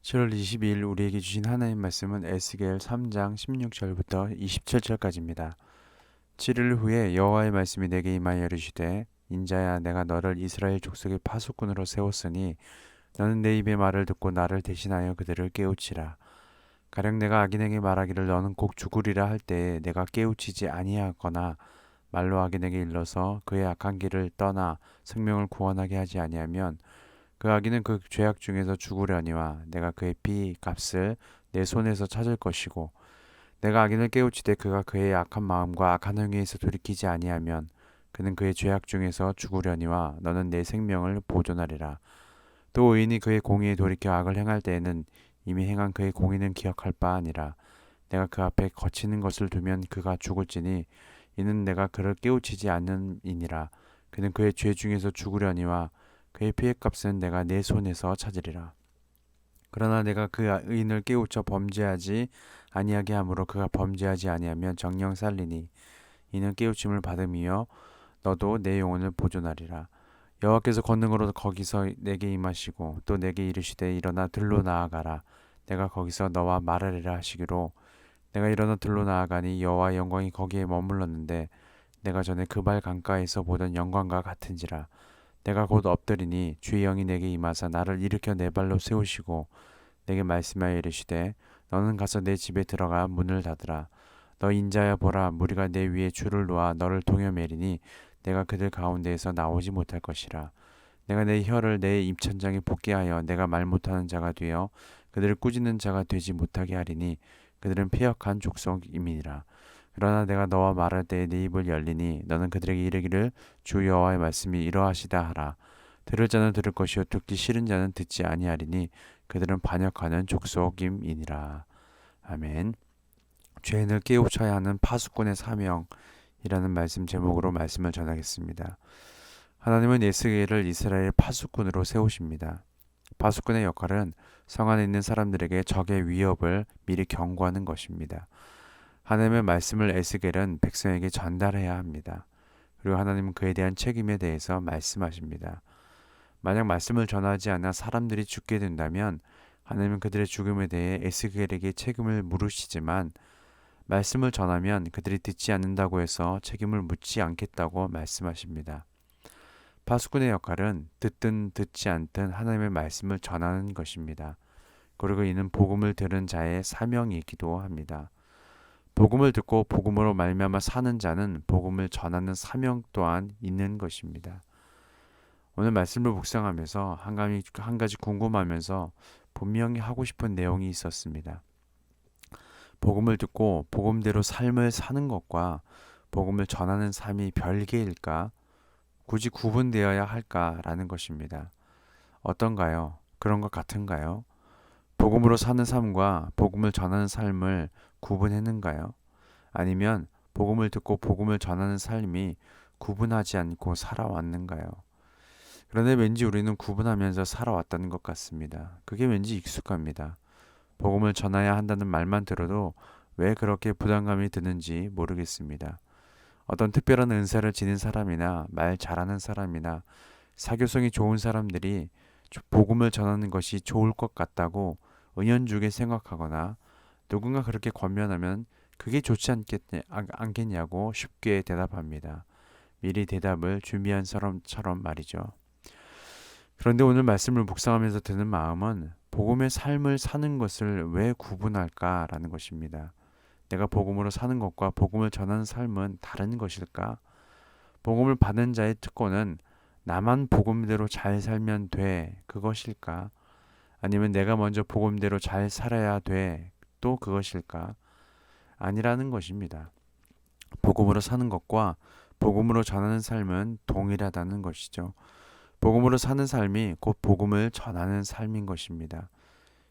7월 22일 우리에게 주신 하나님 말씀은 에스겔 3장 16절부터 27절까지입니다. 7일 후에 여호와의 말씀이 내게 임하여 이르시되 인자야 내가 너를 이스라엘 족속의 파수꾼으로 세웠으니 너는 내 입의 말을 듣고 나를 대신하여 그들을 깨우치라. 가령 내가 악인에게 말하기를 너는 곧 죽으리라 할 때에 내가 깨우치지 아니하거나 말로 악인에게 일러서 그의 악한 길을 떠나 생명을 구원하게 하지 아니하면 그 악인은 그 죄악 중에서 죽으려니와 내가 그의 피 값을 내 손에서 찾을 것이고 내가 악인을 깨우치되 그가 그의 악한 마음과 악한 행위에서 돌이키지 아니하면 그는 그의 죄악 중에서 죽으려니와 너는 내 생명을 보존하리라. 또 의인이 그의 공의에 돌이켜 악을 행할 때에는 이미 행한 그의 공의는 기억할 바 아니라 내가 그 앞에 거치는 것을 두면 그가 죽을지니 이는 내가 그를 깨우치지 않음이니라. 그는 그의 죄 중에서 죽으려니와 그의 피의 값은 내가 내 손에서 찾으리라. 그러나 내가 그 의인을 깨우쳐 범죄하지 아니하게 하므로 그가 범죄하지 아니하면 정령 살리니 이는 깨우침을 받음이요 너도 내 영혼을 보존하리라. 여호와께서 권능으로 거기서 내게 임하시고 또 내게 이르시되 일어나 들로 나아가라. 내가 거기서 너와 말하리라 하시기로 내가 일어나 들로 나아가니 여호와의 영광이 거기에 머물렀는데 내가 전에 그발 강가에서 보던 영광과 같은지라. 내가 곧 엎드리니 주의 영이 내게 임하사 나를 일으켜 내 발로 세우시고 내게 말씀하여 이르시되 너는 가서 내 집에 들어가 문을 닫으라. 너 인자야 보라 무리가 내 위에 줄을 놓아 너를 동여매리니 내가 그들 가운데에서 나오지 못할 것이라. 내가 내 혀를 내 입천장에 붙게 하여 내가 말 못하는 자가 되어 그들을 꾸짖는 자가 되지 못하게 하리니 그들은 패역한 족속임이니라. 그러나 내가 너와 말할 때에 네 입을 열리니 너는 그들에게 이르기를 주 여호와의 말씀이 이러하시다 하라. 들을 자는 들을 것이요 듣기 싫은 자는 듣지 아니하리니 그들은 반역하는 족속임이니라. 아멘. 죄인을 깨우쳐야 하는 파수꾼의 사명이라는 말씀 제목으로 말씀을 전하겠습니다. 하나님은 에스겔을 이스라엘 파수꾼으로 세우십니다. 파수꾼의 역할은 성 안에 있는 사람들에게 적의 위협을 미리 경고하는 것입니다. 하나님의 말씀을 에스겔은 백성에게 전달해야 합니다. 그리고 하나님은 그에 대한 책임에 대해서 말씀하십니다. 만약 말씀을 전하지 않아 사람들이 죽게 된다면 하나님은 그들의 죽음에 대해 에스겔에게 책임을 물으시지만 말씀을 전하면 그들이 듣지 않는다고 해서 책임을 묻지 않겠다고 말씀하십니다. 파수꾼의 역할은 듣든 듣지 않든 하나님의 말씀을 전하는 것입니다. 그리고 이는 복음을 들은 자의 사명이기도 합니다. 복음을 듣고 복음으로 말미암아 사는 자는 복음을 전하는 사명 또한 있는 것입니다. 오늘 말씀을 묵상하면서 한 가지 궁금하면서 분명히 하고 싶은 내용이 있었습니다. 복음을 듣고 복음대로 삶을 사는 것과 복음을 전하는 삶이 별개일까? 굳이 구분되어야 할까라는 것입니다. 어떤가요? 그런 것 같은가요? 복음으로 사는 삶과 복음을 전하는 삶을 구분했는가요? 아니면 복음을 듣고 복음을 전하는 삶이 구분하지 않고 살아왔는가요? 그런데 왠지 우리는 구분하면서 살아왔다는 것 같습니다. 그게 왠지 익숙합니다. 복음을 전해야 한다는 말만 들어도 왜 그렇게 부담감이 드는지 모르겠습니다. 어떤 특별한 은사를 지닌 사람이나 말 잘하는 사람이나 사교성이 좋은 사람들이 복음을 전하는 것이 좋을 것 같다고 은연중에 생각하거나 누군가 그렇게 권면하면 그게 좋지 않겠냐고 쉽게 대답합니다. 미리 대답을 준비한 사람처럼 말이죠. 그런데 오늘 말씀을 묵상하면서 드는 마음은 복음의 삶을 사는 것을 왜 구분할까라는 것입니다. 내가 복음으로 사는 것과 복음을 전하는 삶은 다른 것일까? 복음을 받은 자의 특권은 나만 복음대로 잘 살면 돼 그것일까? 아니면 내가 먼저 복음대로 잘 살아야 돼 또 그것일까? 아니라는 것입니다. 복음으로 사는 것과 복음으로 전하는 삶은 동일하다는 것이죠. 복음으로 사는 삶이 곧 복음을 전하는 삶인 것입니다.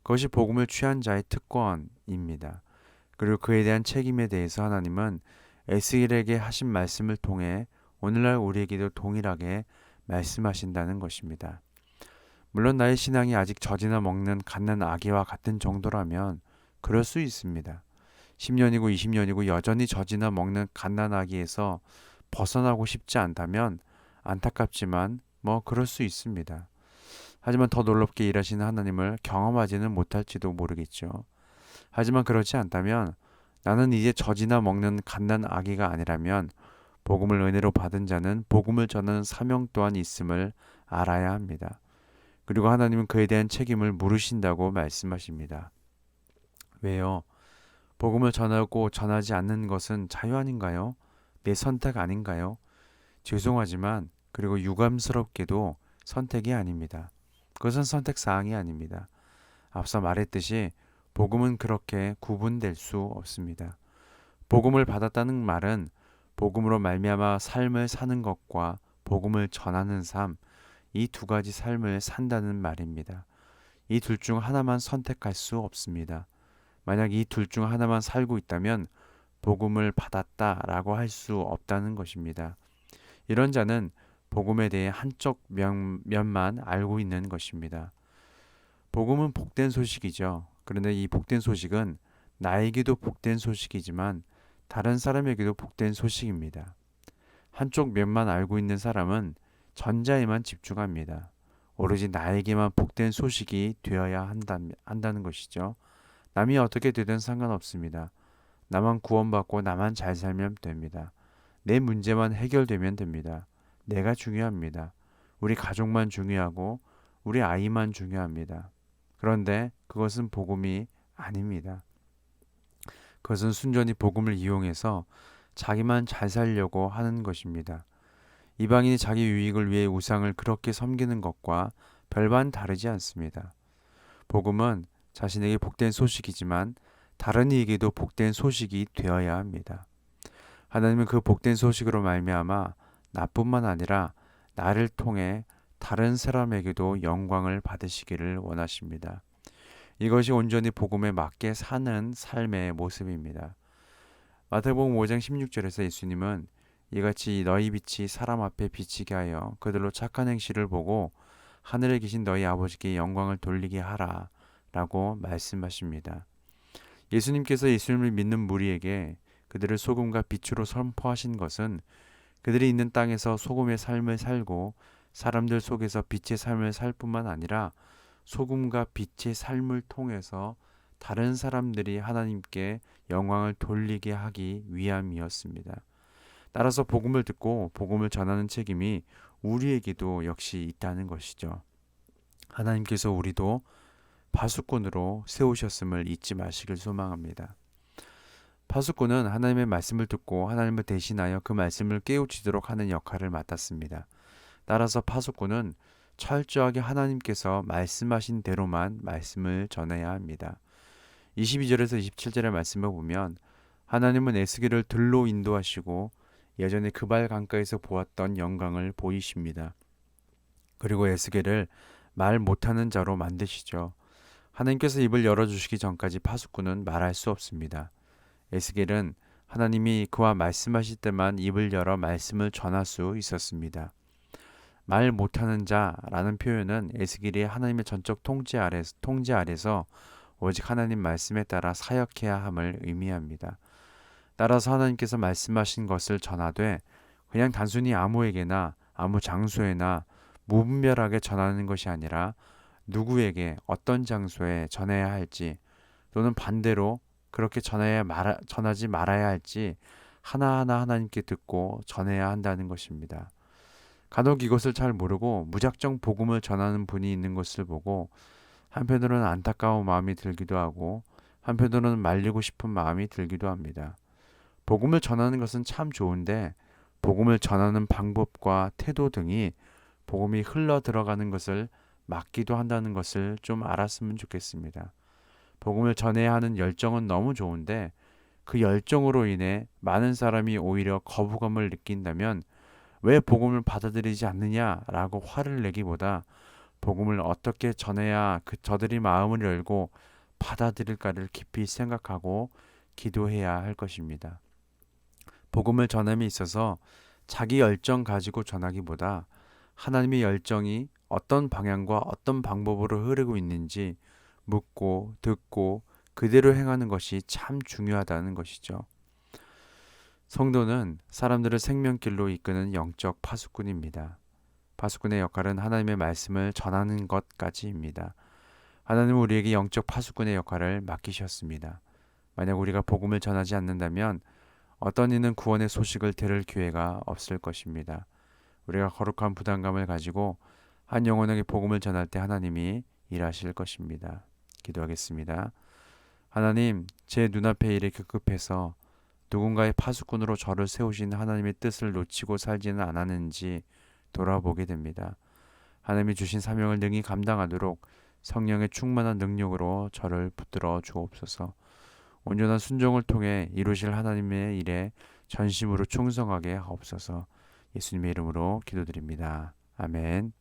그것이 복음을 취한 자의 특권입니다. 그리고 그에 대한 책임에 대해서 하나님은 에스겔에게 하신 말씀을 통해 오늘날 우리에게도 동일하게 말씀하신다는 것입니다. 물론 나의 신앙이 아직 젖이나 먹는 갓난 아기와 같은 정도라면 그럴 수 있습니다. 10년이고 20년이고 여전히 젖이나 먹는 갓난 아기에서 벗어나고 싶지 않다면 안타깝지만 그럴 수 있습니다. 하지만 더 놀랍게 일하시는 하나님을 경험하지는 못할지도 모르겠죠. 하지만 그렇지 않다면 나는 이제 젖이나 먹는 갓난 아기가 아니라면 복음을 은혜로 받은 자는 복음을 전하는 사명 또한 있음을 알아야 합니다. 그리고 하나님은 그에 대한 책임을 물으신다고 말씀하십니다. 왜요? 복음을 전하고 전하지 않는 것은 자유 아닌가요? 내 선택 아닌가요? 죄송하지만 그리고 유감스럽게도 선택이 아닙니다. 그것은 선택 사항이 아닙니다. 앞서 말했듯이 복음은 그렇게 구분될 수 없습니다. 복음을 받았다는 말은 복음으로 말미암아 삶을 사는 것과 복음을 전하는 삶, 이 두 가지 삶을 산다는 말입니다. 이 둘 중 하나만 선택할 수 없습니다. 만약 이 둘 중 하나만 살고 있다면 복음을 받았다라고 할 수 없다는 것입니다. 이런 자는 복음에 대해 한쪽 면만 알고 있는 것입니다. 복음은 복된 소식이죠. 그런데 이 복된 소식은 나에게도 복된 소식이지만 다른 사람에게도 복된 소식입니다. 한쪽 면만 알고 있는 사람은 전자에만 집중합니다. 오로지 나에게만 복된 소식이 되어야 한다는 것이죠. 남이 어떻게 되든 상관없습니다. 나만 구원받고 나만 잘 살면 됩니다. 내 문제만 해결되면 됩니다. 내가 중요합니다. 우리 가족만 중요하고 우리 아이만 중요합니다. 그런데 그것은 복음이 아닙니다. 그것은 순전히 복음을 이용해서 자기만 잘 살려고 하는 것입니다. 이방인이 자기 유익을 위해 우상을 그렇게 섬기는 것과 별반 다르지 않습니다. 복음은 자신에게 복된 소식이지만 다른 이에게도 복된 소식이 되어야 합니다. 하나님은 그 복된 소식으로 말미암아 나뿐만 아니라 나를 통해 다른 사람에게도 영광을 받으시기를 원하십니다. 이것이 온전히 복음에 맞게 사는 삶의 모습입니다. 마태복음 5장 16절에서 예수님은 이같이 너희 빛이 사람 앞에 비치게 하여 그들로 착한 행실을 보고 하늘에 계신 너희 아버지께 영광을 돌리게 하라 라고 말씀하십니다. 예수님께서 예수님을 믿는 무리에게 그들을 소금과 빛으로 선포하신 것은 그들이 있는 땅에서 소금의 삶을 살고 사람들 속에서 빛의 삶을 살 뿐만 아니라 소금과 빛의 삶을 통해서 다른 사람들이 하나님께 영광을 돌리게 하기 위함이었습니다. 따라서 복음을 듣고 복음을 전하는 책임이 우리에게도 역시 있다는 것이죠. 하나님께서 우리도 파수꾼으로 세우셨음을 잊지 마시길 소망합니다. 파수꾼은 하나님의 말씀을 듣고 하나님을 대신하여 그 말씀을 깨우치도록 하는 역할을 맡았습니다. 따라서 파수꾼은 철저하게 하나님께서 말씀하신 대로만 말씀을 전해야 합니다. 22절에서 27절의 말씀을 보면 하나님은 에스겔을 들로 인도하시고 예전에 그발 강가에서 보았던 영광을 보이십니다. 그리고 에스겔을 말 못하는 자로 만드시죠. 하나님께서 입을 열어주시기 전까지 파수꾼은 말할 수 없습니다. 에스겔은 하나님이 그와 말씀하실 때만 입을 열어 말씀을 전할 수 있었습니다. 말 못하는 자라는 표현은 에스겔이 하나님의 전적 통제 아래서 오직 하나님 말씀에 따라 사역해야 함을 의미합니다. 따라서 하나님께서 말씀하신 것을 전하되 그냥 단순히 아무에게나 아무 장소에나 무분별하게 전하는 것이 아니라 누구에게 어떤 장소에 전해야 할지 또는 반대로 그렇게 전하지 말아야 할지 하나하나 하나님께 듣고 전해야 한다는 것입니다. 간혹 이것을 잘 모르고 무작정 복음을 전하는 분이 있는 것을 보고 한편으로는 안타까운 마음이 들기도 하고 한편으로는 말리고 싶은 마음이 들기도 합니다. 복음을 전하는 것은 참 좋은데 복음을 전하는 방법과 태도 등이 복음이 흘러 들어가는 것을 막기도 한다는 것을 좀 알았으면 좋겠습니다. 복음을 전해야 하는 열정은 너무 좋은데 그 열정으로 인해 많은 사람이 오히려 거부감을 느낀다면 왜 복음을 받아들이지 않느냐라고 화를 내기보다 복음을 어떻게 전해야 저들이 마음을 열고 받아들일까를 깊이 생각하고 기도해야 할 것입니다. 복음을 전함에 있어서 자기 열정 가지고 전하기보다 하나님의 열정이 어떤 방향과 어떤 방법으로 흐르고 있는지 묻고 듣고 그대로 행하는 것이 참 중요하다는 것이죠. 성도는 사람들을 생명길로 이끄는 영적 파수꾼입니다. 파수꾼의 역할은 하나님의 말씀을 전하는 것까지입니다. 하나님은 우리에게 영적 파수꾼의 역할을 맡기셨습니다. 만약 우리가 복음을 전하지 않는다면 어떤 이는 구원의 소식을 들을 기회가 없을 것입니다. 우리가 거룩한 부담감을 가지고 한 영혼에게 복음을 전할 때 하나님이 일하실 것입니다. 기도하겠습니다. 하나님, 제 눈앞의 일이 급급해서 누군가의 파수꾼으로 저를 세우신 하나님의 뜻을 놓치고 살지는 않았는지 돌아보게 됩니다. 하나님이 주신 사명을 능히 감당하도록 성령의 충만한 능력으로 저를 붙들어 주옵소서. 온전한 순종을 통해 이루실 하나님의 일에 전심으로 충성하게 하옵소서. 예수님의 이름으로 기도드립니다. 아멘.